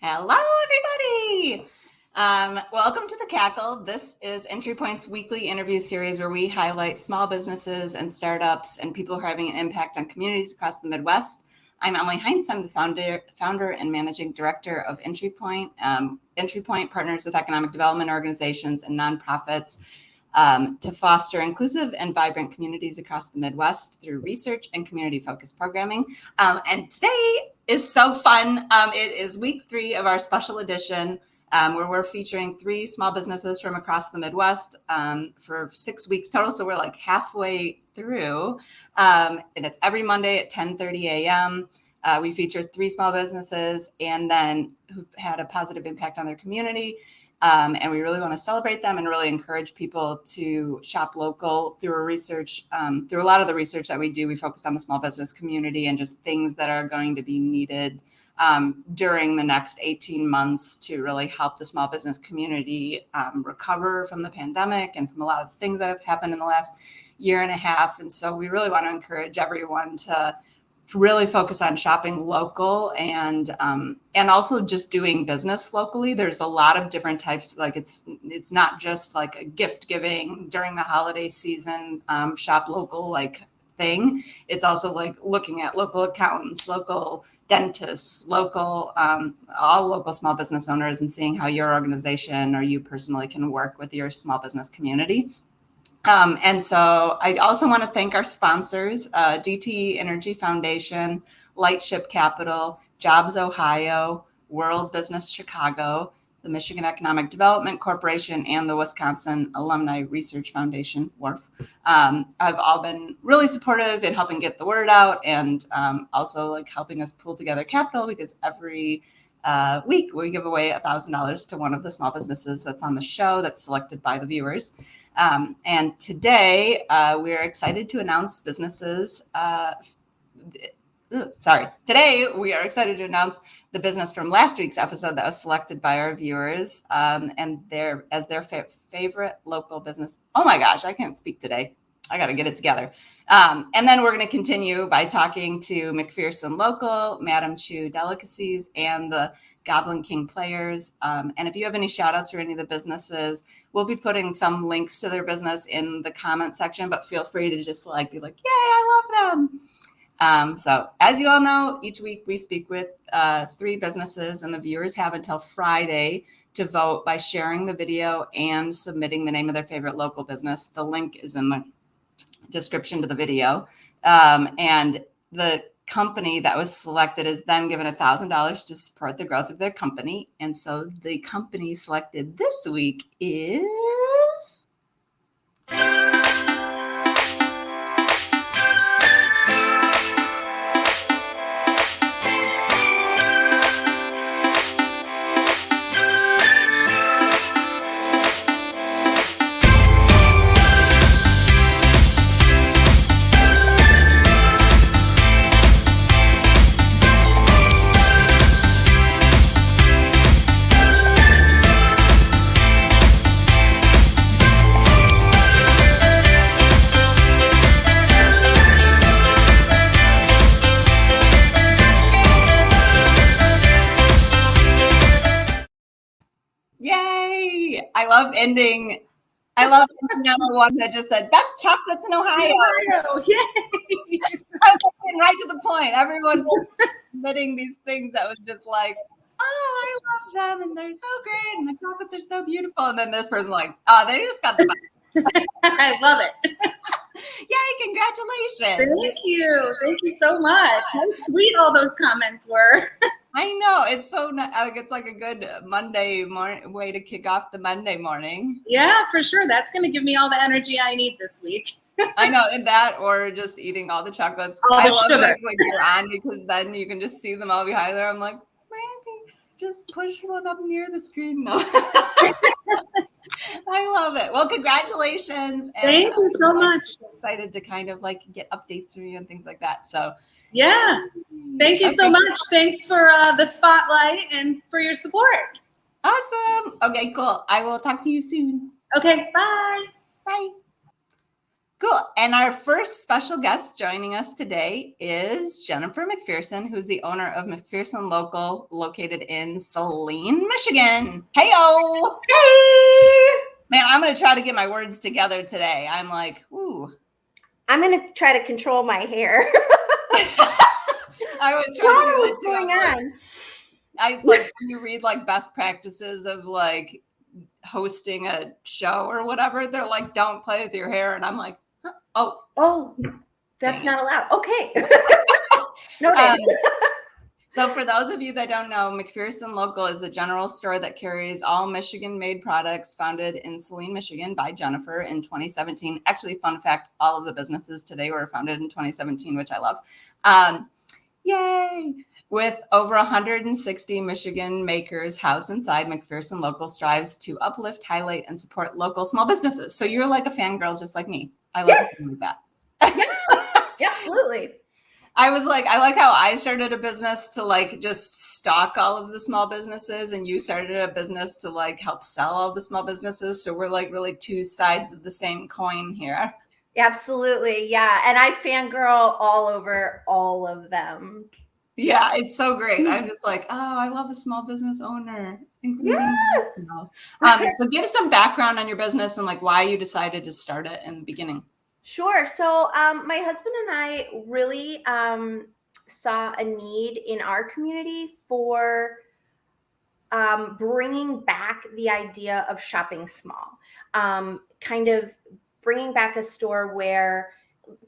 Hello, everybody. Welcome to the Cackle. This is EntryPoint's weekly interview series where we highlight small businesses and startups and people who are having an impact on communities across the Midwest. I'm Emily Heinz. I'm the founder and managing director of EntryPoint. EntryPoint partners with economic development organizations and nonprofits to foster inclusive and vibrant communities across the Midwest through research and community-focused programming. And today is so fun. It is week 3 of our special edition where we're featuring 3 small businesses from across the Midwest for 6 weeks total. So we're like halfway through, and it's every Monday at 10:30 a.m. We feature 3 small businesses and then who've had a positive impact on their community. And we really want to celebrate them and really encourage people to shop local through through a lot of the research that we do. We focus on the small business community and just things that are going to be needed during the next 18 months to really help the small business community recover from the pandemic and from a lot of things that have happened in the last year and a half. And so we really want to encourage everyone to really focus on shopping local and also just doing business locally. There's a lot of different types. Like it's not just like a gift giving during the holiday season, shop local like thing. It's also like looking at local accountants, local dentists, all local small business owners and seeing how your organization or you personally can work with your small business community. And so I also want to thank our sponsors, DTE Energy Foundation, Lightship Capital, Jobs Ohio, World Business Chicago, the Michigan Economic Development Corporation, and the Wisconsin Alumni Research Foundation, WARF. Have all been really supportive in helping get the word out and also like helping us pull together capital because every week we give away $1,000 to one of the small businesses that's on the show that's selected by the viewers. And today we're excited to announce Today we are excited to announce the business from last week's episode that was selected by our viewers and their favorite local business. Oh my gosh, I can't speak today. I got to get it together. And then we're going to continue by talking to McPherson Local, Madame Chu Delicacies, and the Goblin King Players. And if you have any shout outs for any of the businesses, we'll be putting some links to their business in the comment section, but feel free to just like be like, yay, I love them. So as you all know, each week we speak with 3 businesses and the viewers have until Friday to vote by sharing the video and submitting the name of their favorite local business. The link is in the description to the video. And the company that was selected is then given $1,000 to support the growth of their company. And so the company selected this week is... Yay! I love ending on the one that just said, best chocolates in Ohio. Yay! I'm getting right to the point. Everyone was submitting these things that was just like, oh, I love them and they're so great and the chocolates are so beautiful. And then this person like, oh, they just got the I love it. Yay, congratulations. Thank you. Thank you so much. How sweet all those comments were. I know. It's so like it's like a good Monday morning way to kick off the Monday morning. Yeah, for sure. That's going to give me all the energy I need this week. I know, and that or just eating all the chocolates. I love sugar. It when you're on because then you can just see them all behind there. I'm like, maybe just push one up near the screen. No. I love it. Well, congratulations. And thank you so much. I'm excited to kind of like get updates from you and things like that. So yeah, thank you so much. Thanks for the spotlight and for your support. Awesome. Okay, cool. I will talk to you soon. Okay, bye. Bye. Cool. And our first special guest joining us today is Jennifer McPherson, who's the owner of McPherson Local, located in Saline, Michigan. Hey-o! Hey! Man, I'm going to try to get my words together today. I'm like, ooh. I'm going to try to control my hair. I always try to do that What's too. going Like, on? it's like when you read like best practices of like hosting a show or whatever, they're like, don't play with your hair. And I'm like, huh? Oh, that's dang not it. allowed. Okay. Noted. So for those of you that don't know, McPherson Local is a general store that carries all Michigan-made products, founded in Saline, Michigan by Jennifer in 2017. Actually, fun fact, all of the businesses today were founded in 2017, which I love. Yay! With over 160 Michigan makers housed inside, McPherson Local strives to uplift, highlight, and support local small businesses. So you're like a fangirl just like me. I love Yes. like that. Yes, absolutely. I was like, I like how I started a business to like just stock all of the small businesses, and you started a business to like help sell all the small businesses. So we're like really two sides of the same coin here. Absolutely. Yeah. And I fangirl all over all of them. Yeah, it's so great. I'm just like, oh, I love a small business owner, including myself. So give us some background on your business and like why you decided to start it in the beginning. Sure. So my husband and I really saw a need in our community for bringing back the idea of shopping small, kind of bringing back a store where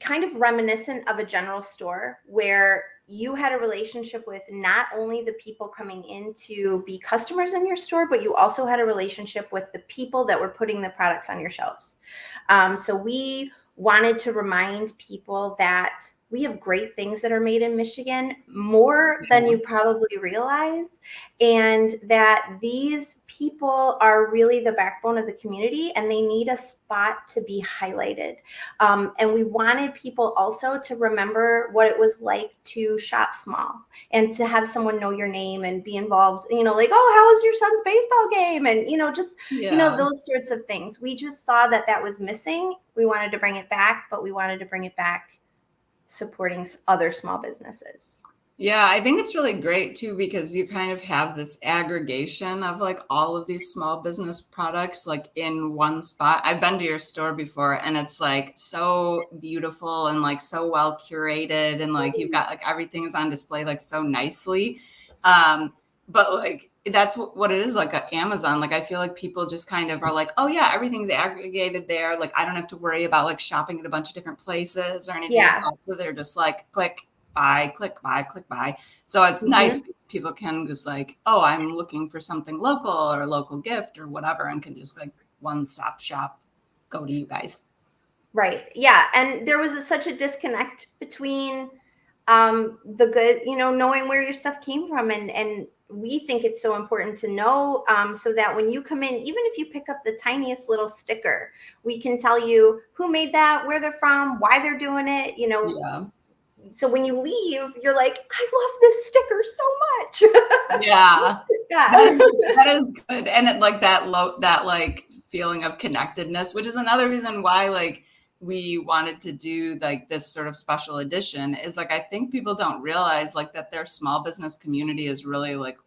kind of reminiscent of a general store where you had a relationship with not only the people coming in to be customers in your store, but you also had a relationship with the people that were putting the products on your shelves. So we wanted to remind people that we have great things that are made in Michigan, more than you probably realize, and that these people are really the backbone of the community and they need a spot to be highlighted. And we wanted people also to remember what it was like to shop small and to have someone know your name and be involved, like, oh, how was your son's baseball game? And, just, those sorts of things. We just saw that was missing. We wanted to bring it back, but we wanted to bring it back supporting other small businesses. Yeah, I think it's really great too, because you kind of have this aggregation of like all of these small business products like in one spot. I've been to your store before and it's like so beautiful and like so well curated, and like you've got like everything is on display like so nicely. But like that's what it is like at Amazon. Like I feel like people just kind of are like, oh yeah, everything's aggregated there. Like I don't have to worry about like shopping at a bunch of different places or anything. Yeah. So they're just like click buy, click buy, click buy. So it's nice because people can just like, oh, I'm looking for something local or a local gift or whatever, and can just like one-stop shop, go to you guys. Right. Yeah. And there was such a disconnect between the good, knowing where your stuff came from. And we think it's so important to know, so that when you come in, even if you pick up the tiniest little sticker, we can tell you who made that, where they're from, why they're doing it, Yeah. So when you leave, you're like, I love this sticker so much. Yeah. Yeah. That is good. And it like that like feeling of connectedness, which is another reason why like we wanted to do like this sort of special edition, is like I think people don't realize like that their small business community is really like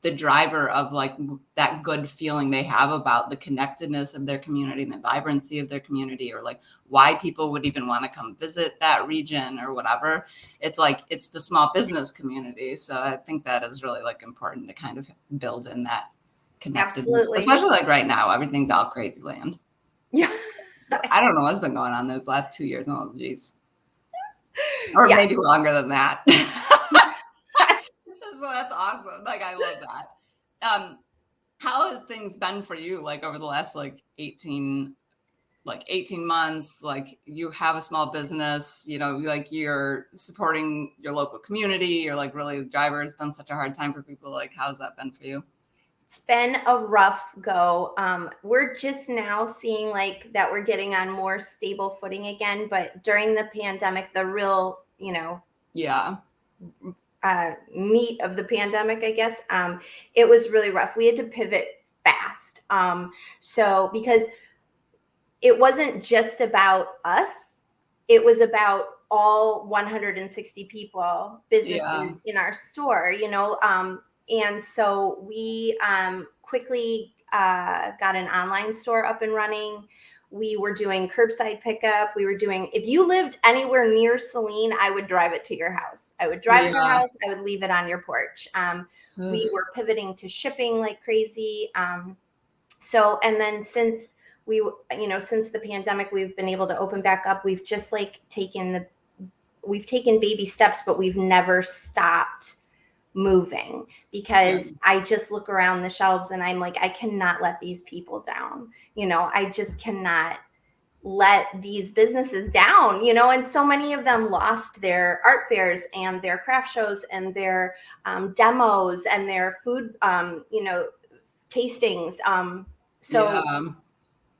the driver of like that good feeling they have about the connectedness of their community and the vibrancy of their community, or like why people would even want to come visit that region or whatever. It's like it's the small business community. So I think that is really like important to kind of build in that connectedness. Absolutely. Especially like right now, everything's all crazy land. Yeah. I don't know what's been going on those last 2 years. Oh, geez. Or maybe longer than that. So that's awesome. Like, I love that. How have things been for you? Like over the last, like 18 months, like you have a small business, like you're supporting your local community. You're like really the driver. It's been such a hard time for people. Like, how's that been for you? It's been a rough go. We're just now seeing like that we're getting on more stable footing again. But during the pandemic, the real, meat of the pandemic, I guess, it was really rough. We had to pivot fast. So because it wasn't just about us. It was about all 160 people, businesses in our store, you know. And so we quickly got an online store up and running. We were doing curbside pickup. We were doing, if you lived anywhere near Saline, I would drive it to your house. I would drive it to your house. I would leave it on your porch. We were pivoting to shipping like crazy. So, and then since since the pandemic, we've been able to open back up. We've just like taken baby steps, but we've never stopped moving, because I just look around the shelves and I'm like, I cannot let these people down. You know, I just cannot let these businesses down, you know, and so many of them lost their art fairs and their craft shows and their demos and their food, tastings. So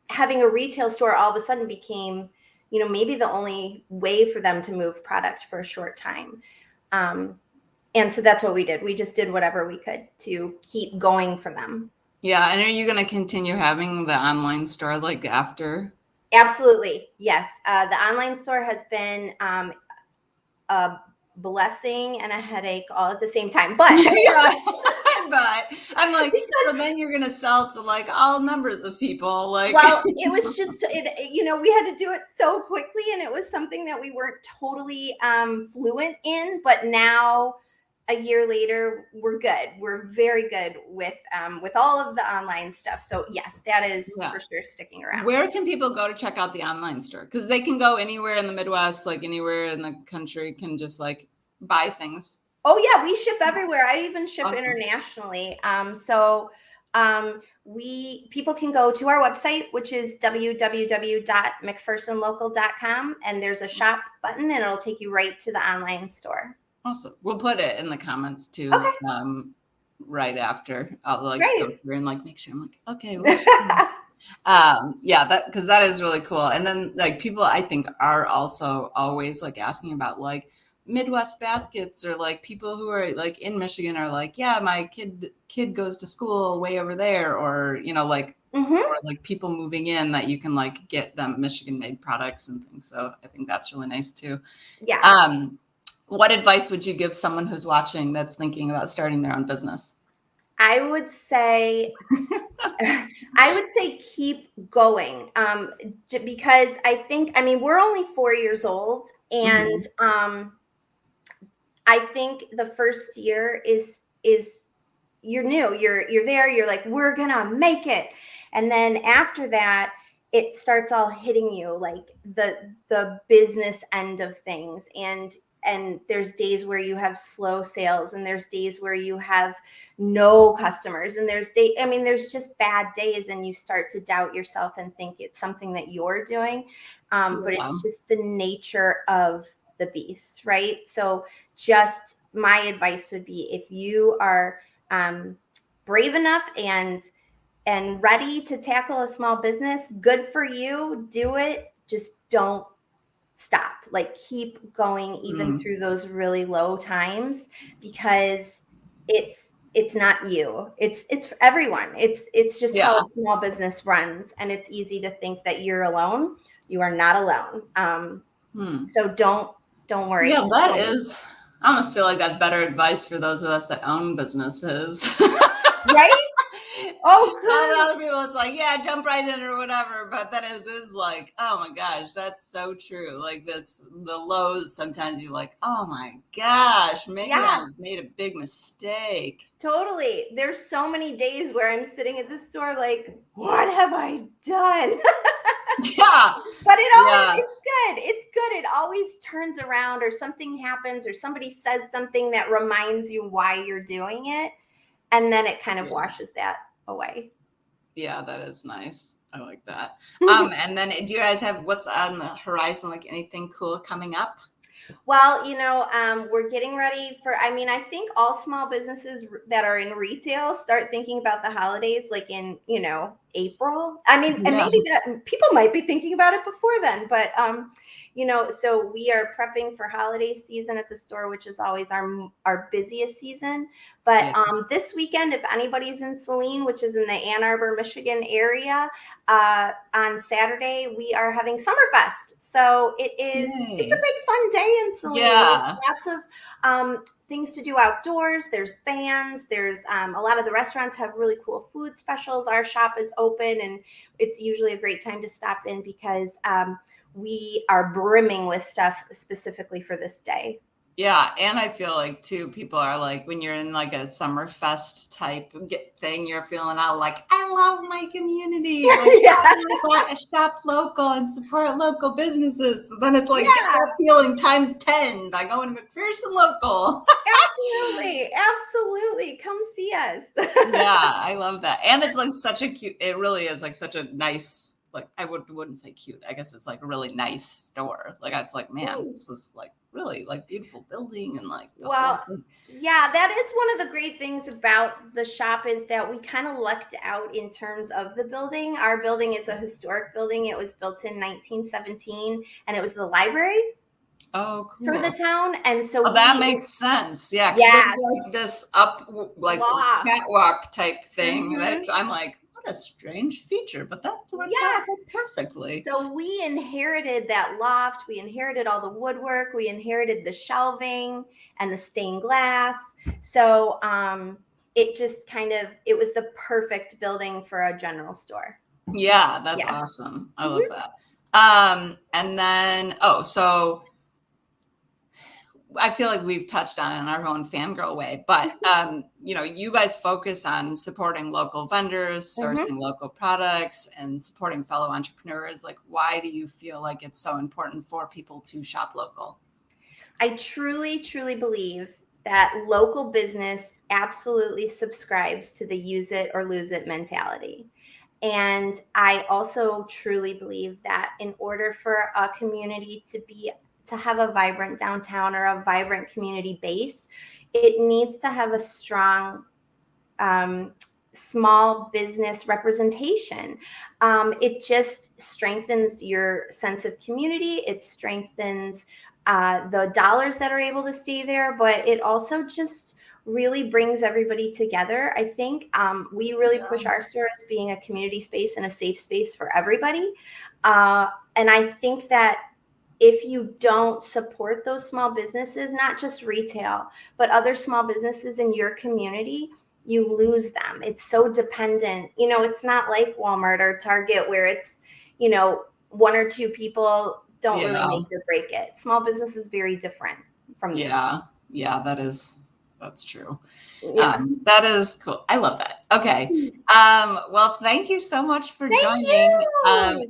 having a retail store all of a sudden became, you know, maybe the only way for them to move product for a short time. And so that's what we did. We just did whatever we could to keep going for them. Yeah. And are you going to continue having the online store like after? Absolutely. Yes. The online store has been a blessing and a headache all at the same time. But but I'm like, so then you're going to sell to like all numbers of people. Like, well, it was just, we had to do it so quickly, and it was something that we weren't totally fluent in, but now a year later, we're good. We're very good with all of the online stuff. So yes, that is for sure sticking around. Where can people go to check out the online store? Because they can go anywhere in the Midwest, like anywhere in the country, can just like buy things. Oh yeah, we ship everywhere. I even ship internationally. People can go to our website, which is www.McPhersonLocal.com, and there's a shop button, and it'll take you right to the online store. Awesome. We'll put it in the comments too. Okay. Right after I'll like go through and like make sure I'm like, okay, we'll just because that is really cool. And then like people I think are also always like asking about like Midwest baskets, or like people who are like in Michigan are like, yeah, my kid goes to school way over there, or like or like people moving in that you can like get them Michigan made products and things. So I think that's really nice too. Yeah. What advice would you give someone who's watching that's thinking about starting their own business? I would say keep going, because we're only 4 years old, and I think the first year is you're new, you're there, you're like, we're gonna make it, and then after that it starts all hitting you, like the business end of things, and there's days where you have slow sales, and there's days where you have no customers, and there's just bad days, and you start to doubt yourself and think it's something that you're doing, but it's just the nature of the beast, right? So just my advice would be, if you are brave enough and ready to tackle a small business, good for you, do it. Just don't stop, like keep going even through those really low times, because it's not you, it's for everyone. It's just how a small business runs, and it's easy to think that you're alone. You are not alone. So don't worry. Yeah, that is, I almost feel like that's better advice for those of us that own businesses. Right? Oh, good. Other people, it's like, yeah, jump right in or whatever. But then it is like, oh my gosh, that's so true. Like the lows, sometimes you're like, oh my gosh, maybe I made a big mistake. Totally. There's so many days where I'm sitting at the store like, what have I done? Yeah. But it always is good. It's good. It always turns around, or something happens, or somebody says something that reminds you why you're doing it. And then it kind of washes that away. Yeah, that is nice. I like that. And then do you guys have, what's on the horizon? Like anything cool coming up? Well, we're getting ready for, I think all small businesses that are in retail start thinking about the holidays like in April. I mean, and Yeah. maybe that people might be thinking about it before then, but so we are prepping for holiday season at the store, which is always our busiest season. But this weekend, if anybody's in Saline, which is in the Ann Arbor, Michigan area, on Saturday, we are having Summerfest. So it's a big fun day in Saline. Yeah. There's lots of things to do outdoors. There's bands. There's a lot of the restaurants have really cool food specials. Our shop is open, and it's usually a great time to stop in because we are brimming with stuff specifically for this day. Yeah, and I feel like too, people are like, when you're in like a Summerfest type thing, you're feeling all like, I love my community. Like, I want to shop local and support local businesses. So then it's like, get that feeling times 10 by going to McPherson Local. Absolutely. Come see us. Yeah, I love that. And it's like such a cute, it really is like such a nice, like, I wouldn't say cute. I guess it's like a really nice store. Like, it's like, man, this is like really like beautiful building and like. Yeah, that is one of the great things about the shop is that we kind of lucked out in terms of the building. Our building is a historic building. It was built in 1917, and it was the library. Oh, cool. For the town, and so that makes sense. Yeah, because there's like this catwalk type thing that I'm like, what a strange feature, but that works out so perfectly. So we inherited that loft. We inherited all the woodwork. We inherited the shelving and the stained glass. So it just it was the perfect building for a general store. Yeah, that's awesome. I love that. And then, so I feel like we've touched on it in our own fangirl way, but you guys focus on supporting local vendors, sourcing local products, and supporting fellow entrepreneurs. Like, why do you feel like it's so important for people to shop local? I truly, truly believe that local business absolutely subscribes to the use it or lose it mentality. And I also truly believe that in order for a community to have a vibrant downtown or a vibrant community base, it needs to have a strong small business representation. It just strengthens your sense of community. It strengthens the dollars that are able to stay there, but it also just really brings everybody together. I think we really push our store as being a community space and a safe space for everybody. And I think that if you don't support those small businesses, not just retail, but other small businesses in your community, you lose them. It's so dependent. It's not like Walmart or Target where it's, one or two people don't really make or break it. Small business is very different from that. Yeah, that's true. That is cool. I love that. Okay. Well, thank you so much for joining.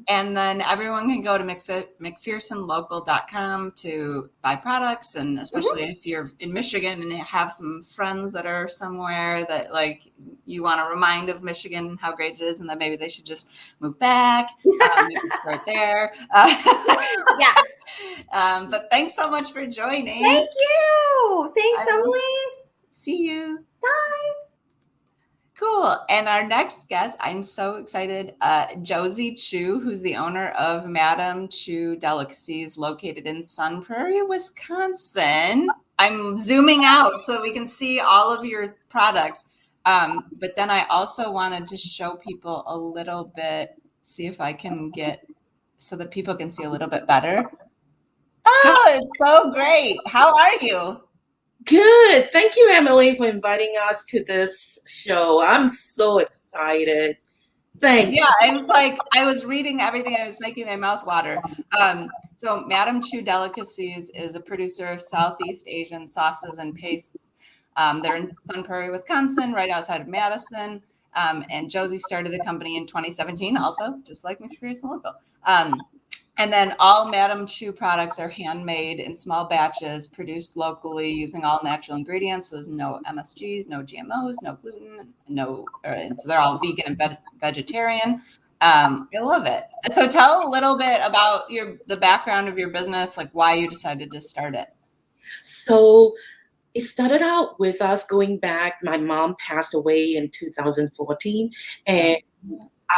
And then everyone can go to McPhersonLocal.com to buy products. And especially if you're in Michigan and have some friends that are somewhere that like you want to remind of Michigan, how great it is, and that maybe they should just move back. Right there. But thanks so much for joining. Thank you. Thanks, Emily. See you. Bye. Cool. And our next guest, I'm so excited, Josey Chu, who's the owner of Madame Chu Delicacies, located in Sun Prairie, Wisconsin. I'm zooming out so we can see all of your products. But then I also wanted to show people a little bit, see if I can get so that people can see a little bit better. Oh, it's so great. How are you? Good. Thank you, Emily, for inviting us to this show. I'm so excited. Thanks. Yeah, and it's like I was reading everything and it was making my mouth water. So Madame Chu Delicacies is a producer of Southeast Asian sauces and pastes. They're in Sun Prairie, Wisconsin, right outside of Madison. And Josey started the company in 2017, also, just like McPherson Local. And then all Madame Chu products are handmade in small batches, produced locally using all natural ingredients. So there's no MSGs, no GMOs, no gluten, so they're all vegan and vegetarian. I love it. So tell a little bit about the background of your business, like why you decided to start it. So it started out with us going back. My mom passed away in 2014, and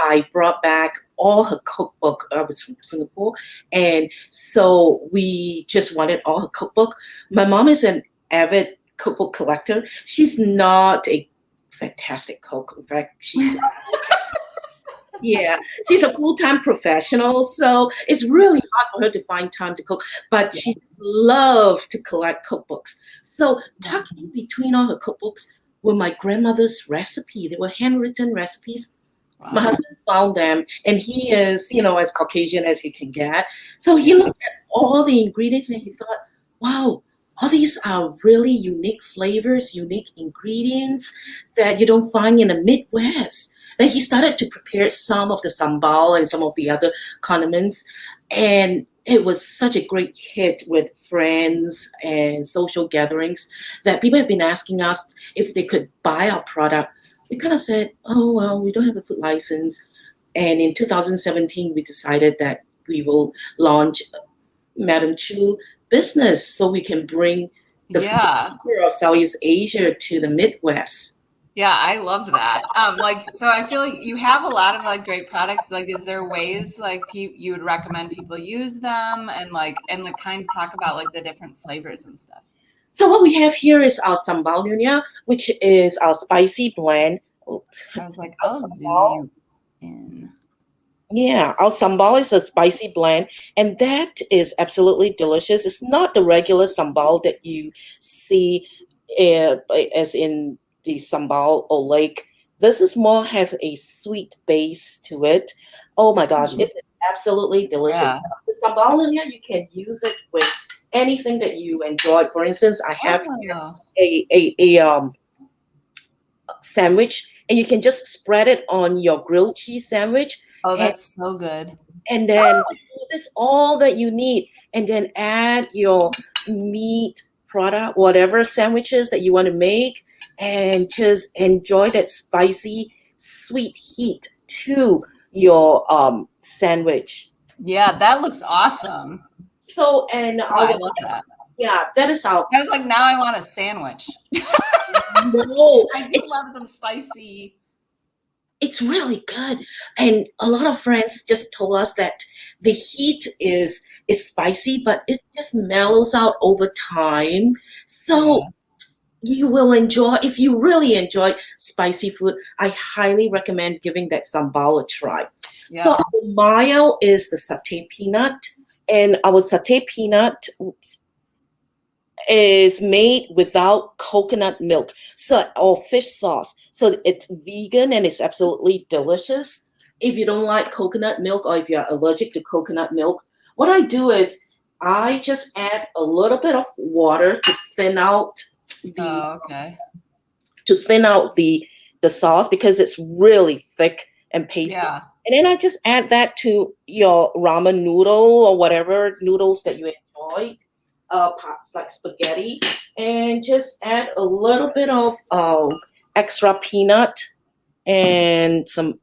I brought back all her cookbook. I was from Singapore, and so we just wanted all her cookbook. My mom is an avid cookbook collector. She's not a fantastic cook. In fact, yeah, she's a full-time professional, so it's really hard for her to find time to cook, but Yeah. she loves to collect cookbooks. So tucked in between all her cookbooks were my grandmother's recipe. They were handwritten recipes. My Wow. husband found them, and he is, as Caucasian as he can get. So he looked at all the ingredients and he thought, wow, all these are really unique flavors, unique ingredients that you don't find in the Midwest. Then he started to prepare some of the sambal and some of the other condiments. And it was such a great hit with friends and social gatherings that people have been asking us if they could buy our product. We kind of said, oh, well, we don't have a food license. And in 2017, we decided that we will launch Madame Chu business so we can bring the Yeah. flavor of Southeast Asia to the Midwest. Yeah, I love that. So I feel like you have a lot of like great products. Like, is there ways like you would recommend people use them and kind of talk about like the different flavors and stuff? So what we have here is our sambal nyonya, which is our spicy blend. I was like, Our I'll zoom sambal. you in. Yeah, our sambal is a spicy blend, and that is absolutely delicious. It's not the regular sambal that you see as in the sambal or lake. This is more have a sweet base to it. Oh my gosh, it is absolutely delicious. Yeah. The sambal, yeah, you can use it with anything that you enjoy. For instance, I have Oh, a sandwich, and you can just spread it on your grilled cheese sandwich. oh, that's so good. And then that's all that you need. And then add your meat product, whatever sandwiches that you want to make, and just enjoy that spicy, sweet heat to your sandwich. Yeah, that looks awesome. So, and Oh, I love that. yeah, that is our. I was like, now I want a sandwich. No, I do love some spicy. it's really good. And a lot of friends just told us that the heat is spicy, but it just mellows out over time. So you will enjoy, if you really enjoy spicy food, I highly recommend giving that sambal a try. Yeah. So our mayo is the satay peanut, and our satay peanut is made without coconut milk, or fish sauce. So it's vegan and it's absolutely delicious. If you don't like coconut milk or if you're allergic to coconut milk, what I do is I just add a little bit of water to thin out the sauce because it's really thick and pasty. Yeah. And then I just add that to your ramen noodle or whatever noodles that you enjoy. Pots like spaghetti, and just add a little bit of extra peanut and some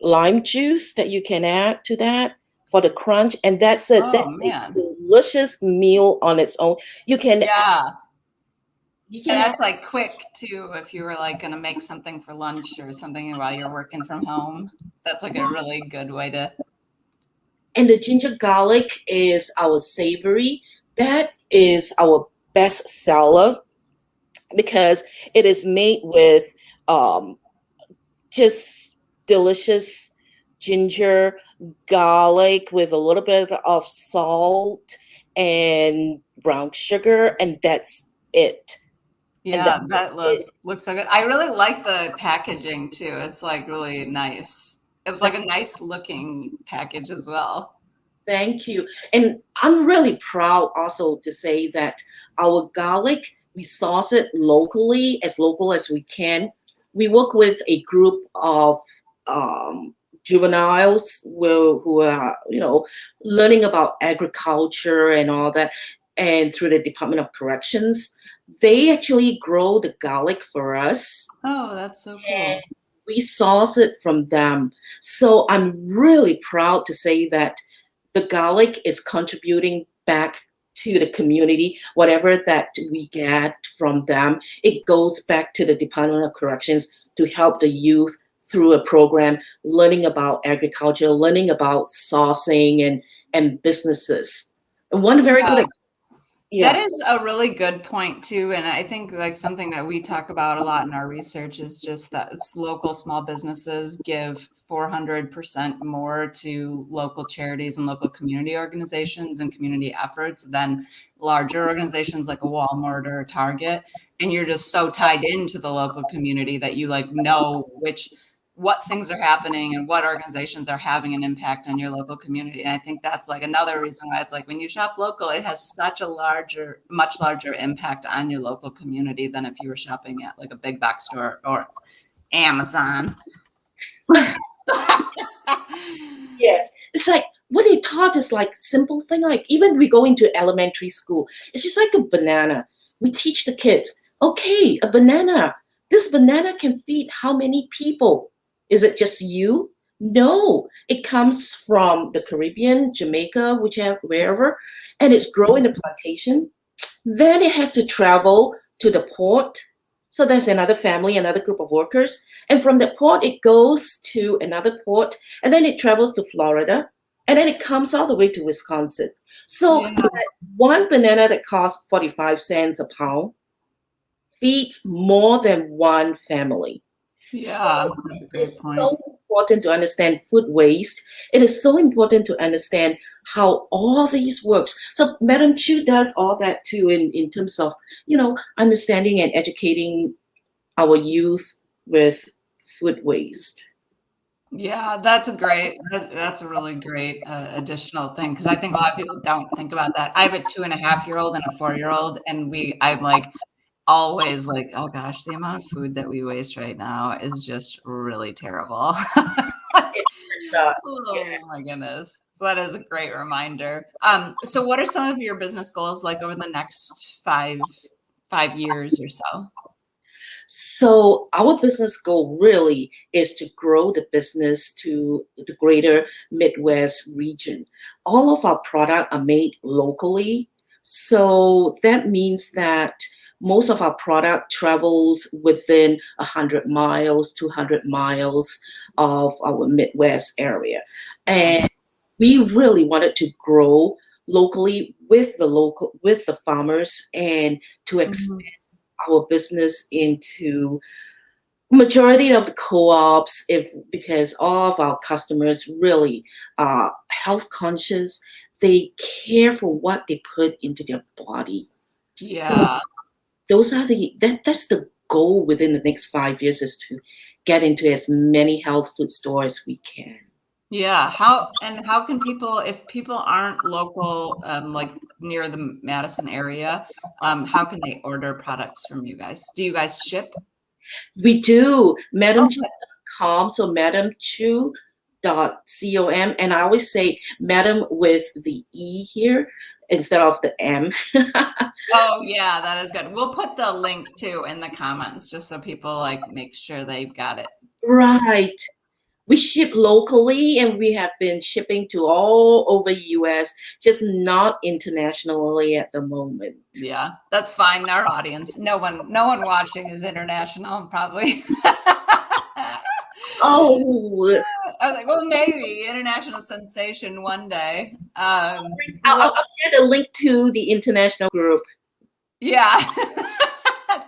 lime juice that you can add to that for the crunch, and that's it. Oh, That's man. a delicious meal on its own. You can And that's like quick too. If you were like going to make something for lunch or something while you're working from home, that's like a really good way to. And the ginger garlic is our savory. That is our best seller because it is made with just delicious ginger, garlic with a little bit of salt and brown sugar, and that's it. Yeah, that looks so good. I really like the packaging too. It's like really nice. It's like a nice looking package as well. Thank you. And I'm really proud also to say that our garlic, we source it locally, as local as we can. We work with a group of juveniles who are, learning about agriculture and all that, and through the Department of Corrections. They actually grow the garlic for us. Oh, that's so cool. We source it from them. So I'm really proud to say that the garlic is contributing back to the community. Whatever that we get from them, it goes back to the Department of Corrections to help the youth through a program, learning about agriculture, learning about sourcing and businesses. And one very good, That is a really good point too. And I think like something that we talk about a lot in our research is just that local small businesses give 400% more to local charities and local community organizations and community efforts than larger organizations like a Walmart or a Target. And you're just so tied into the local community that you like know what things are happening and what organizations are having an impact on your local community. And I think that's like another reason why it's like when you shop local, it has such a much larger impact on your local community than if you were shopping at like a big box store or Amazon. Yes, it's like what they taught is like simple thing. Like even we go into elementary school, it's just like a banana. We teach the kids, okay, a banana. This banana can feed how many people? Is it just you? No, it comes from the Caribbean, Jamaica, wherever, and it's grown in a plantation. Then it has to travel to the port. So there's another family, another group of workers. And from the port, it goes to another port, and then it travels to Florida, and then it comes all the way to Wisconsin. So that one banana that costs 45 cents a pound feeds more than one family. Yeah, that's a great point. So important to understand food waste. It is so important to understand how all these works. So Madame Chu does all that too in terms of, understanding and educating our youth with food waste. Yeah, that's a really great additional thing because I think a lot of people don't think about that. I have a 2.5-year-old and a 4-year-old, and I'm like always like, oh gosh, the amount of food that we waste right now is just really terrible. Oh my goodness. So that is a great reminder. So what are some of your business goals like over the next five years or so? So our business goal really is to grow the business to the greater Midwest region. All of our products are made locally. So that means that most of our product travels within 100 miles, 200 miles of our Midwest area. And we really wanted to grow locally with the farmers and to expand our business into majority of the co-ops because all of our customers really are health conscious. They care for what they put into their body. Yeah. So that's the goal within the next 5 years is to get into as many health food stores as we can. Yeah. How can people, if people aren't local, like near the Madison area, how can they order products from you guys? Do you guys ship? We do. MadameChu.com. So MadameChu.com. And I always say Madam with the E here instead of the M. Oh yeah, that is good. We'll put the link too in the comments just so people like make sure they've got it. Right. We ship locally and we have been shipping to all over US, just not internationally at the moment. Yeah, that's fine. Our audience, no one watching is international, probably. Oh, I was like, well, maybe international sensation one day. I'll share the link to the international group. Yeah,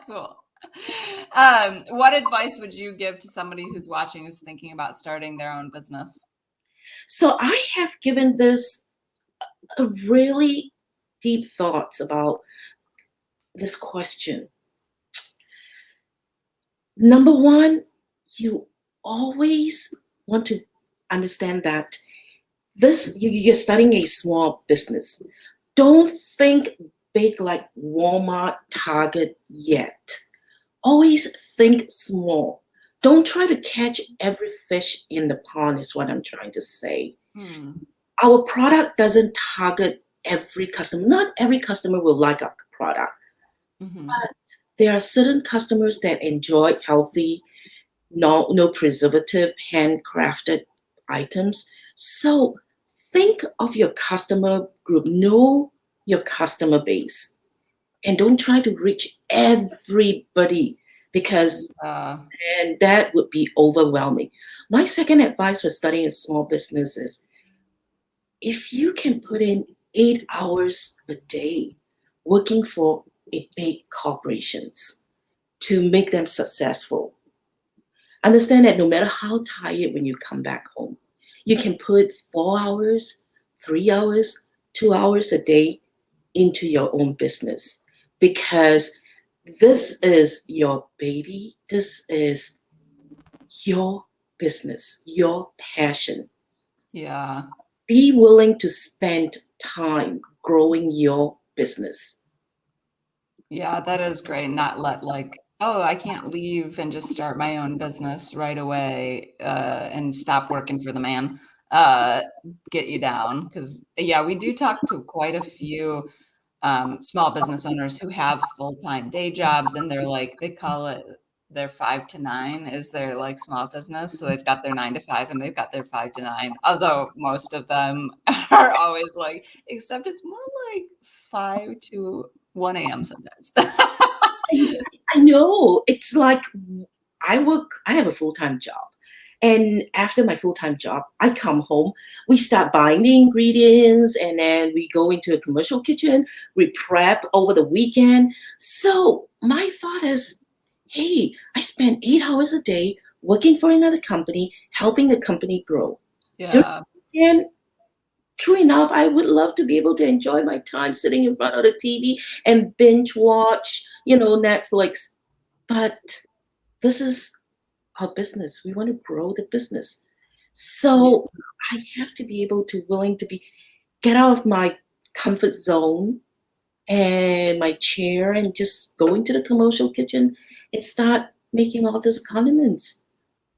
cool. What advice would you give to somebody who's watching, who's thinking about starting their own business? So I have given this a really deep thoughts about this question. Number one, you always want to understand that you're starting a small business. Don't think big like Walmart, Target yet. Always think small. Don't try to catch every fish in the pond is what I'm trying to say. Our product doesn't target every customer. Not every customer will like our product. But there are certain customers that enjoy healthy, no preservative, handcrafted items. So think of your customer group, know your customer base, and don't try to reach everybody because Uh, and that would be overwhelming. My second advice for starting a small business is if you can put in 8 hours a day working for a big corporations to make them successful, understand that no matter how tired when you come back home, you can put 4 hours, 3 hours, 2 hours a day into your own business because this is your baby. This is your business, your passion. yeah. Be willing to spend time growing your business. Yeah, that is great. Not let like, oh, I can't leave and just start my own business right away and stop working for the man uh, get you down. Because, yeah, we do talk to quite a few small business owners who have full-time day jobs and they're like, they call it their 5 to 9 is their like small business. So they've got their 9 to 5 and they've got their 5 to 9. Although most of them are always like, except it's more like 5 to 1 a.m. sometimes. I know. It's like I have a full-time job. And after my full-time job, I come home, we start buying the ingredients, and then we go into a commercial kitchen, we prep over the weekend. So my thought is, hey, I spend 8 hours a day working for another company, helping the company grow. Yeah. And true enough, I would love to be able to enjoy my time sitting in front of the TV and binge watch, Netflix. But this is our business. We want to grow the business. So I have to be able to willing to get out of my comfort zone and my chair and just go into the commercial kitchen and start making all these condiments.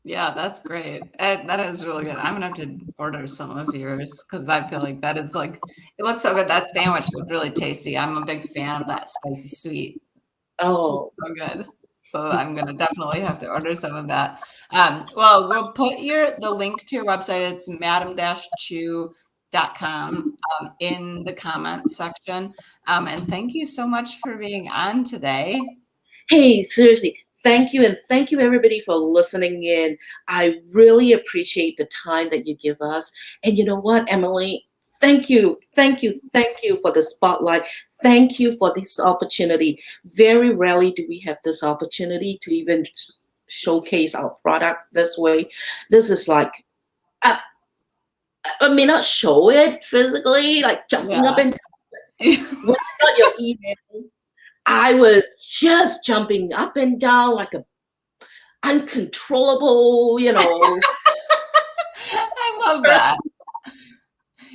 Yeah, that's great. That is really good. I'm gonna have to order some of yours because I feel like that is like it looks so good. That sandwich looked really tasty. I'm a big fan of that spicy sweet. Oh, It's so good. So I'm gonna definitely have to order some of that. Well, we'll put the link to your website. It's madam-chu.com in the comments section. And thank you so much for being on today. hey, seriously, thank you. And thank you, everybody, for listening in. I really appreciate the time that you give us. And you know what, Emily? Thank you. Thank you. Thank you for the spotlight. Thank you for this opportunity. Very rarely do we have this opportunity to even showcase our product this way. This is like, I, I may not show it physically, like jumping up Yeah. and when I got your email, I was just jumping up and down like a uncontrollable, I love person. that.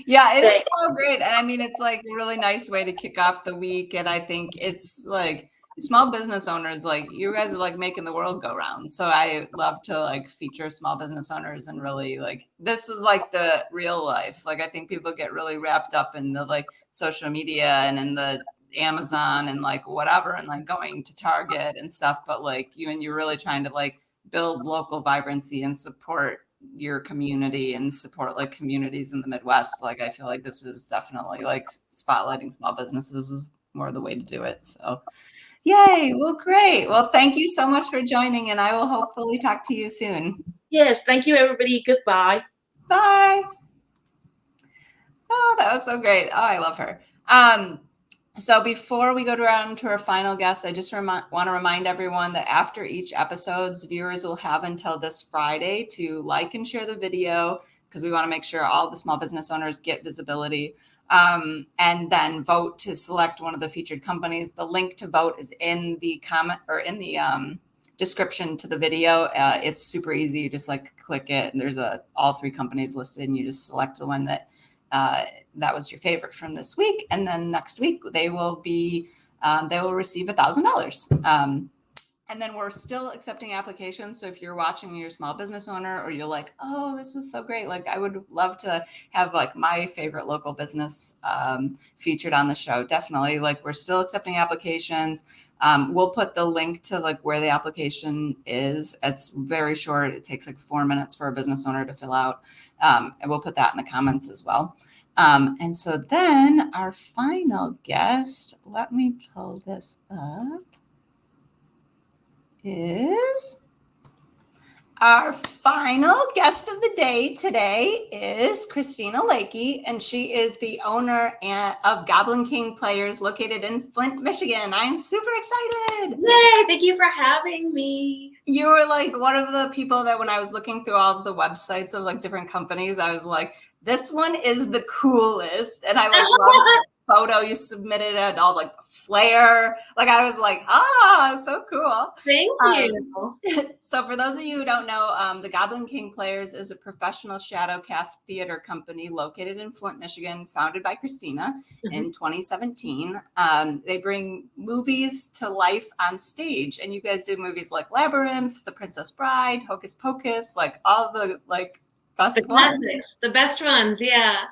Yeah, it is so great. And I mean, it's like a really nice way to kick off the week. And I think it's like small business owners, like you guys are like making the world go round. So I love to like feature small business owners and really like this is like the real life. Like I think people get really wrapped up in the like social media and in the Amazon and like whatever and like going to Target and stuff. But like you're really trying to like build local vibrancy and support your community and support like communities in the Midwest. Like I feel like this is definitely like spotlighting small businesses is more the way to do it. So yay. Well, great. Well, thank you so much for joining and I will hopefully talk to you soon. Yes, thank you, everybody. Goodbye. Bye. Oh, that was so great. Oh, I love her. So before we go around to our final guest, I just want to remind everyone that after each episode's viewers will have until this Friday to like and share the video because we want to make sure all the small business owners get visibility and then vote to select one of the featured companies. The link to vote is in the comment or in the description to the video. It's super easy. You just like click it and there's all 3 companies listed and you just select the one that was your favorite from this week. And then next week they will receive $1,000. And then we're still accepting applications. So if you're watching and you're a small business owner or you're like, oh, this was so great. Like I would love to have like my favorite local business featured on the show. Definitely. Like we're still accepting applications. We'll put the link to like where the application is. It's very short. It takes like 4 minutes for a business owner to fill out. And we'll put that in the comments as well. And so then our final guest, let me pull this up. is our final guest of the day today is Christina Lakey, and she is the owner of Goblin King Players located in Flint, Michigan. I'm super excited. Yay, thank you for having me. You were like one of the people that when I was looking through all of the websites of like different companies, I was like, this one is the coolest. And I like loved the photo you submitted and all like the flair. Like I was like, so cool. Thank you. So for those of you who don't know, the Goblin King Players is a professional shadowcast theater company located in Flint, Michigan, founded by Christina in 2017. They bring movies to life on stage, and you guys did movies like Labyrinth, The Princess Bride, Hocus Pocus, like all the like best ones. The best ones, yeah.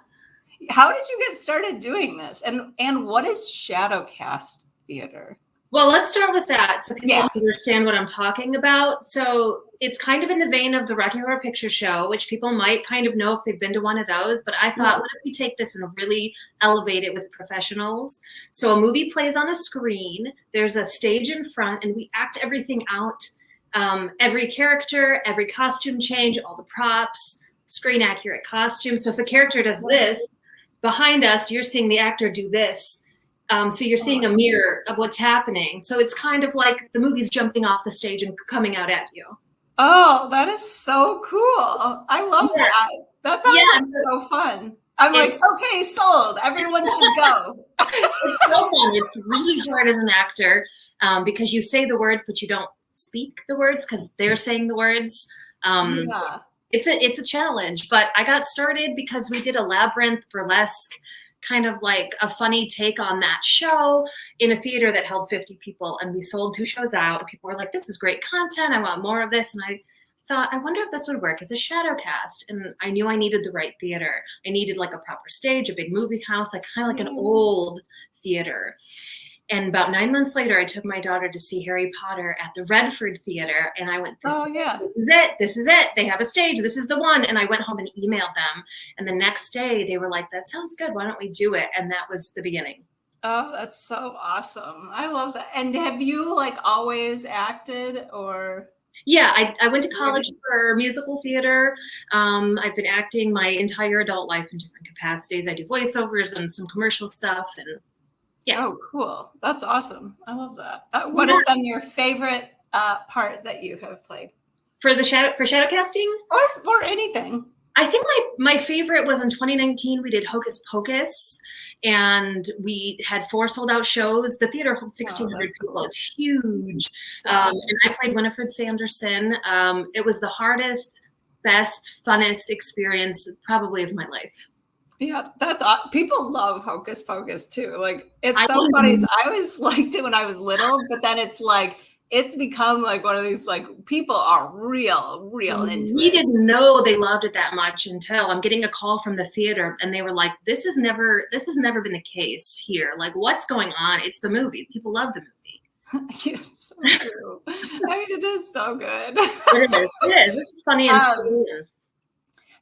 How did you get started doing this? And what is shadowcast theater? Well, let's start with that so people understand what I'm talking about. So it's kind of in the vein of the Rocky Horror Picture Show, which people might kind of know if they've been to one of those. But I thought, what if we take this and really elevate it with professionals? So a movie plays on a screen. There's a stage in front, and we act everything out. Every character, every costume change, all the props, screen accurate costumes. So if a character does this, behind us, you're seeing the actor do this. So you're seeing a mirror of what's happening. So it's kind of like the movie's jumping off the stage and coming out at you. Oh, that is so cool. I love that. That sounds like so fun. I'm like, okay, sold. Everyone should go. It's so fun. It's really hard as an actor because you say the words, but you don't speak the words because they're saying the words. It's a challenge, but I got started because we did a Labyrinth burlesque, kind of like a funny take on that show in a theater that held 50 people, and we sold 2 shows out, and people were like, this is great content, I want more of this. And I thought, I wonder if this would work as a shadow cast. And I knew I needed the right theater. I needed like a proper stage, a big movie house, like kind of like an old theater. And about 9 months later, I took my daughter to see Harry Potter at the Redford Theater. And I went, this is it. This is it. They have a stage. This is the one. And I went home and emailed them. And the next day they were like, that sounds good. Why don't we do it? And that was the beginning. Oh, that's so awesome. I love that. And have you like always acted or? Yeah, I went to college for musical theater. I've been acting my entire adult life in different capacities. I do voiceovers and some commercial stuff. And yeah. Oh, cool. That's awesome. I love that. What has been your favorite part that you have played? For shadow casting? Or for anything. I think my favorite was in 2019. We did Hocus Pocus, and we had 4 sold out shows. The theater holds 1,600 people. Cool. It's huge. And I played Winifred Sanderson. It was the hardest, best, funnest experience probably of my life. Yeah, that's people love Hocus Pocus too. Like it's so funny. I always liked it when I was little, but then it's like it's become like one of these like people are real into it. We didn't know they loved it that much until I'm getting a call from the theater, and they were like, "This has never been the case here. Like, what's going on? It's the movie. People love the movie." It's so true. I mean, it is so good. It is. This is funny and cool.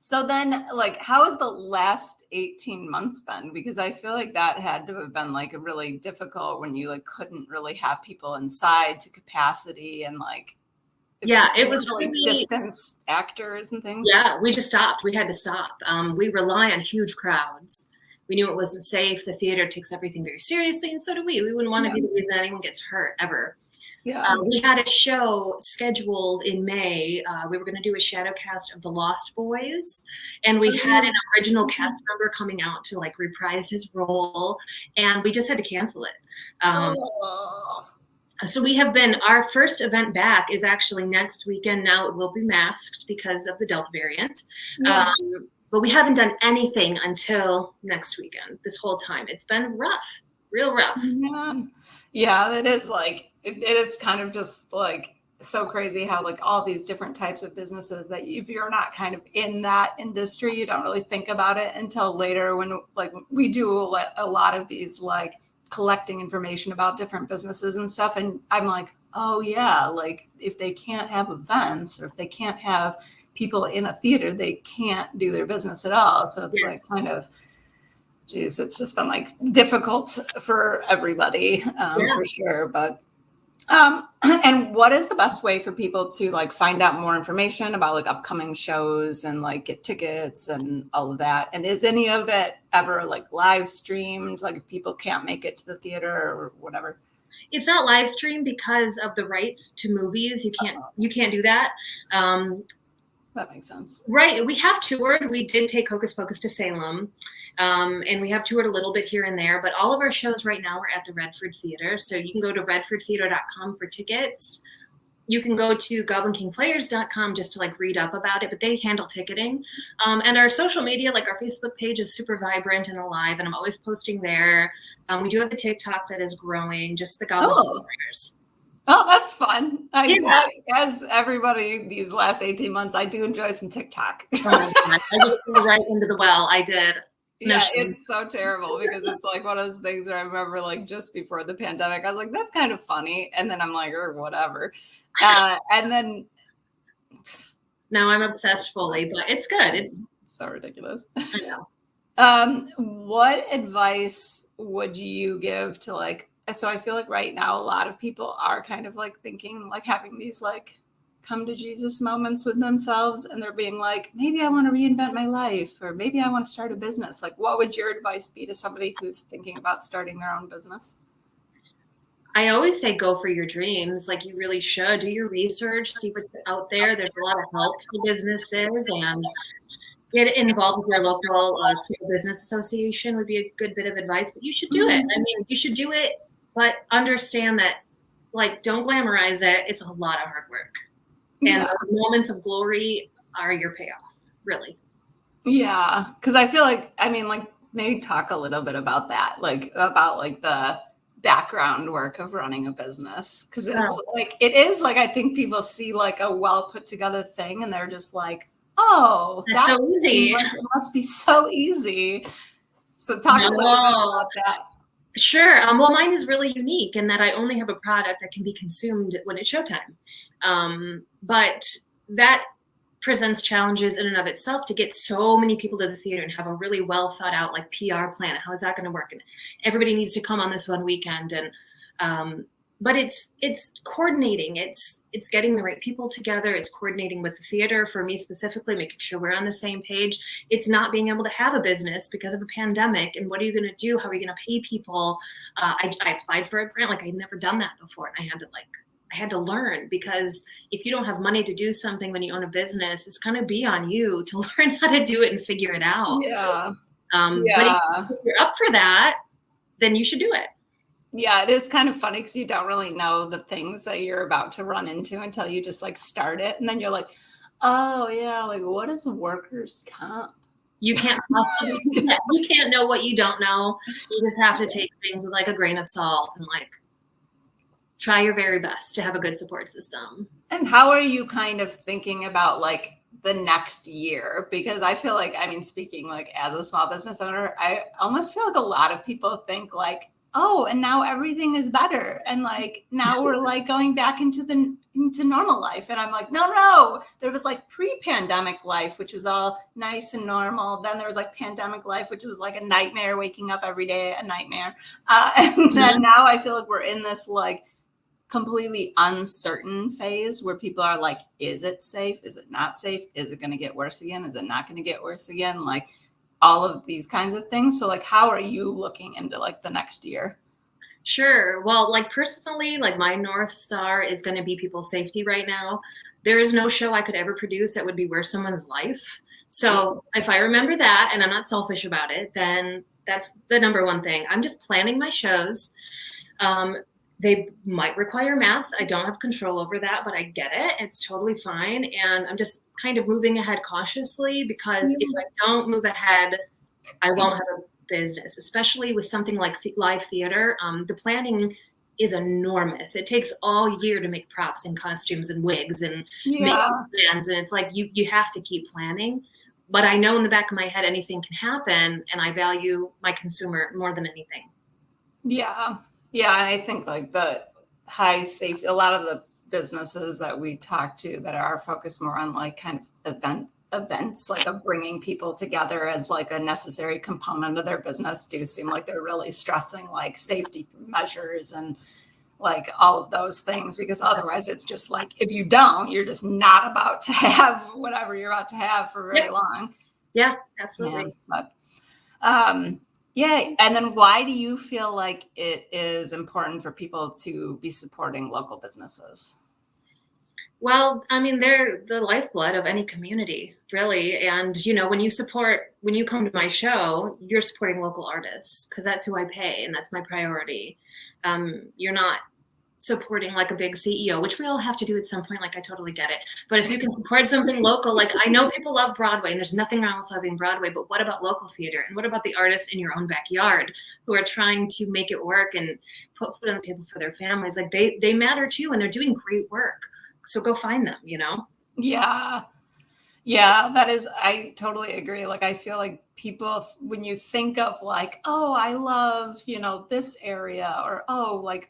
So then, like, how has the last 18 months been? Because I feel like that had to have been like really difficult when you like couldn't really have people inside to capacity and like, it was like really distance actors and things. Yeah, we just stopped. We had to stop. We rely on huge crowds. We knew it wasn't safe. The theater takes everything very seriously, and so do we. We wouldn't want to be the reason anyone gets hurt ever. Yeah. We had a show scheduled in May. We were going to do a shadow cast of The Lost Boys, and we had an original cast member coming out to like reprise his role, and we just had to cancel it. So we have been, our first event back is actually next weekend. Now it will be masked because of the Delta variant. Yeah. But we haven't done anything until next weekend. This whole time it's been rough, real rough. Yeah, that is like, it is kind of just like so crazy how like all these different types of businesses that if you're not kind of in that industry, you don't really think about it until later when like we do a lot of these like collecting information about different businesses and stuff. And I'm like, oh yeah, like if they can't have events or if they can't have people in a theater, they can't do their business at all. So it's like kind of, geez, it's just been like difficult for everybody for sure. But And what is the best way for people to like find out more information about like upcoming shows and like get tickets and all of that? And is any of it ever like live streamed? Like if people can't make it to the theater or whatever? It's not live streamed because of the rights to movies. You can't do that. That makes sense. Right. We have toured. We did take Hocus Pocus to Salem. And we have toured a little bit here and there, but all of our shows right now are at the Redford Theater. So you can go to redfordtheater.com for tickets. You can go to goblinkingplayers.com just to like read up about it, but they handle ticketing. And our social media, like our Facebook page is super vibrant and alive, and I'm always posting there. We do have a TikTok that is growing, just the Goblin Players. Oh, that's fun. As everybody these last 18 months, I do enjoy some TikTok. I just fell right into the well. I did. Yeah, it's so terrible because it's like one of those things where I remember like just before the pandemic, I was like, that's kind of funny. And then I'm like, or whatever. And then now I'm obsessed fully, but it's good. It's so ridiculous. I know. What advice would you give to like, so I feel like right now a lot of people are kind of like thinking, like having these like come to Jesus moments with themselves, and they're being like, maybe I want to reinvent my life, or maybe I want to start a business. Like, what would your advice be to somebody who's thinking about starting their own business? I always say go for your dreams. Like you really should do your research, see what's out there. There's a lot of help for businesses, and get involved with your local small business association would be a good bit of advice, but you should do it. I mean, you should do it, but understand that like, don't glamorize it. It's a lot of hard work. And those moments of glory are your payoff, really. Yeah. Cause I feel like, I mean, like maybe talk a little bit about that, like about like the background work of running a business. Cause it's like, it is like, I think people see like a well put together thing and they're just like, oh, that's so easy. Like, it must be so easy. So talk a little bit about that. Sure. Well, mine is really unique in that I only have a product that can be consumed when it's showtime. But that presents challenges in and of itself to get so many people to the theater and have a really well thought out like PR plan. How is that going to work? And everybody needs to come on this one weekend. And but it's coordinating. It's getting the right people together. It's coordinating with the theater, for me specifically, making sure we're on the same page. It's not being able to have a business because of a pandemic. And what are you going to do? How are you going to pay people? I applied for a grant. Like I'd never done that before. And I had to learn, because if you don't have money to do something when you own a business, it's going to be on you to learn how to do it and figure it out. Yeah. But if you're up for that, then you should do it. Yeah, it is kind of funny because you don't really know the things that you're about to run into until you just like start it. And then you're like, oh yeah, like what is workers' comp? You can't you can't know what you don't know. You just have to take things with like a grain of salt and like try your very best to have a good support system. And how are you kind of thinking about like the next year? Because I feel like, I mean, speaking like as a small business owner, I almost feel like a lot of people think like, oh, and now everything is better. And like, now we're like going back into normal life. And I'm like, no, there was like pre-pandemic life, which was all nice and normal. Then there was like pandemic life, which was like a nightmare, waking up every day, a nightmare. And then now I feel like we're in this like completely uncertain phase where people are like, is it safe? Is it not safe? Is it going to get worse again? Is it not going to get worse again? Like, all of these kinds of things. So like, how are you looking into like the next year? Sure. Well, like personally, like my North Star is going to be people's safety right now. There is no show I could ever produce that would be worth someone's life. So if I remember that and I'm not selfish about it, then that's the number one thing. I'm just planning my shows. They might require masks. I don't have control over that, but I get it. It's totally fine. And I'm just kind of moving ahead cautiously, because if I don't move ahead, I won't have a business, especially with something like live theater. The planning is enormous. It takes all year to make props and costumes and wigs and makeup plans. And it's like, you have to keep planning. But I know in the back of my head, anything can happen. And I value my consumer more than anything. Yeah. Yeah. And I think like the high safety, a lot of the businesses that we talk to that are focused more on like kind of events, like of bringing people together as like a necessary component of their business, do seem like they're really stressing like safety measures and like all of those things, because otherwise it's just like, if you don't, you're just not about to have whatever you're about to have for very long. Yeah, absolutely. But, yeah. And then why do you feel like it is important for people to be supporting local businesses? Well, I mean, they're the lifeblood of any community, really. And, you know, when you come to my show, you're supporting local artists, because that's who I pay and that's my priority. You're not supporting like a big CEO, which we all have to do at some point. Like, I totally get it. But if you can support something local, like I know people love Broadway and there's nothing wrong with loving Broadway, but what about local theater? And what about the artists in your own backyard who are trying to make it work and put food on the table for their families? Like they matter too, and they're doing great work. So go find them, you know? Yeah. Yeah, I totally agree. Like, I feel like people, when you think of like, oh, I love, you know, this area, or, oh, like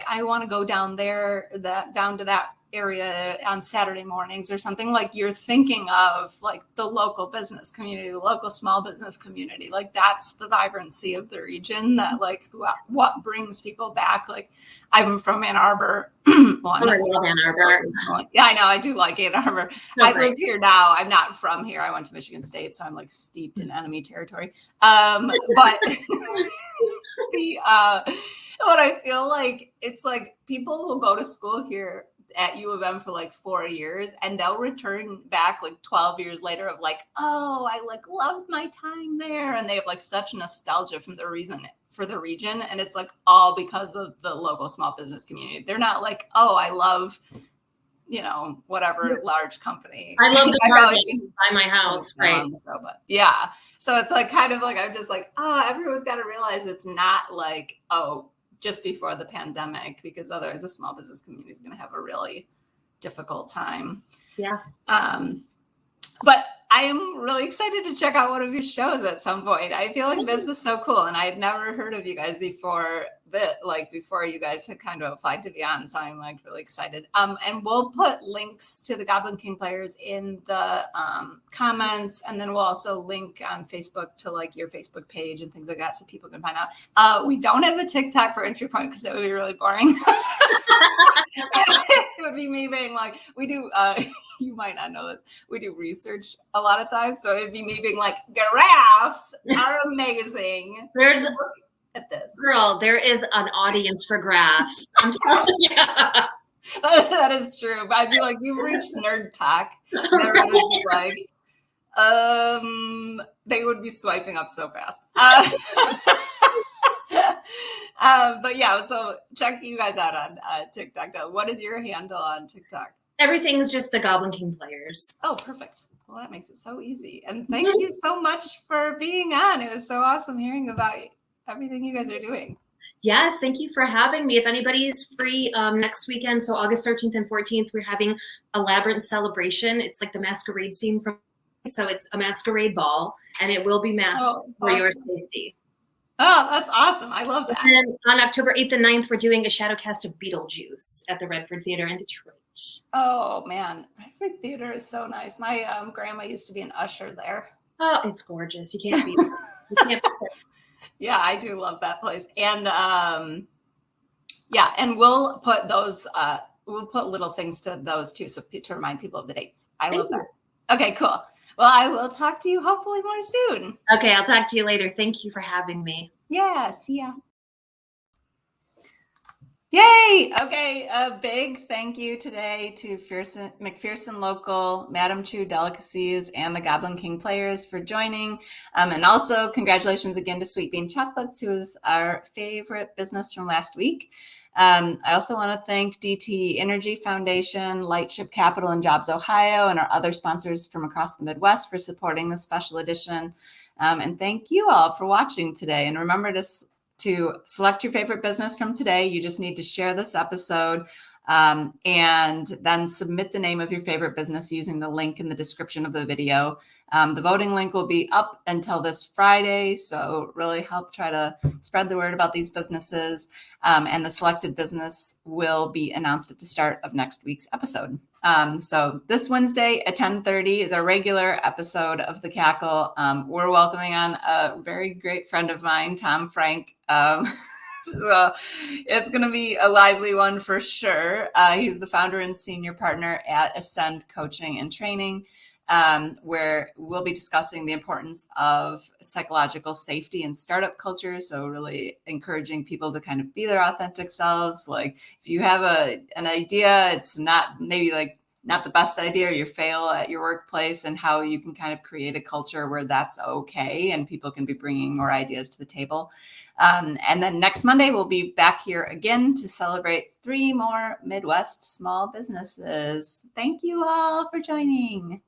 I want to go down to that area on Saturday mornings or something, like you're thinking of like the local business community, the local small business community. Like, that's the vibrancy of the region that like what brings people back. Like, I'm from Ann Arbor. Well, I love Ann Arbor. Yeah, I know. I do like Ann Arbor. I live here now. I'm not from here. I went to Michigan State, so I'm like steeped in enemy territory. But what I feel like, it's like people will go to school here at U of M for like 4 years, and they'll return back like 12 years later of like, oh, I like loved my time there, and they have like such nostalgia for the region, and it's like all because of the local small business community. They're not like, oh, I love, you know, whatever large company. I love the garden by my house, right? So, but yeah, so it's like kind of like, I'm just like, oh, everyone's got to realize it's not like, oh, just before the pandemic, because otherwise the small business community is going to have a really difficult time. Yeah. But I am really excited to check out one of your shows at some point. I feel like this is so cool, and I had never heard of you guys before before you guys had kind of applied to be on. So I'm like really excited. And we'll put links to the Goblin King players in the comments, and then we'll also link on Facebook to like your Facebook page and things like that, so people can find out. We don't have a TikTok for EntryPoint because that would be really boring. It would be me being like, we do. You might not know this. We do research a lot of times, so it'd be me being like, giraffes are amazing. There's at this. Girl, there is an audience for graphs. I'm telling you. That is true. But I'd be like, you've reached nerd talk. And everyone would be like, they would be swiping up so fast. But yeah, so check you guys out on TikTok. What is your handle on TikTok? Everything's just the Goblin King players. Oh, perfect. Well, that makes it so easy. And thank you so much for being on. It was so awesome hearing about everything you guys are doing. Yes, thank you for having me. If anybody is free next weekend, so August 13th and 14th, we're having a Labyrinth celebration. It's like the masquerade scene so it's a masquerade ball, and it will be masked for your safety. Oh, that's awesome. I love that. And on October 8th and 9th, we're doing a shadow cast of Beetlejuice at the Redford Theater in Detroit. Oh, man. Redford Theater is so nice. My grandma used to be an usher there. Oh, it's gorgeous. You can't beat it. You can't beat it. Yeah, I do love that place. And yeah, and we'll put those, we'll put little things to those too, so to remind people of the dates. I love that. Okay, cool. Well, I will talk to you hopefully more soon. Okay, I'll talk to you later. Thank you for having me. Yeah, see ya. Yay! Okay, a big thank you today to McPherson Local, Madame Chu Delicacies, and the Goblin King players for joining. And also congratulations again to Sweet Bean Chocolates, who is our favorite business from last week. I also want to thank DTE Energy Foundation, Lightship Capital, and Jobs Ohio, and our other sponsors from across the Midwest for supporting this special edition. And thank you all for watching today. And remember to select your favorite business from today. You just need to share this episode and then submit the name of your favorite business using the link in the description of the video. The voting link will be up until this Friday, so really help try to spread the word about these businesses. And the selected business will be announced at the start of next week's episode. So this Wednesday at 10:30 is a regular episode of The Cackle. We're welcoming on a very great friend of mine, Tom Frank. So it's going to be a lively one for sure. He's the founder and senior partner at Ascend Coaching and Training, where we'll be discussing the importance of psychological safety in startup culture. So really encouraging people to kind of be their authentic selves. Like if you have an idea, it's not maybe like not the best idea, or you fail at your workplace, and how you can kind of create a culture where that's okay and people can be bringing more ideas to the table. And then next Monday, we'll be back here again to celebrate 3 more Midwest small businesses. Thank you all for joining.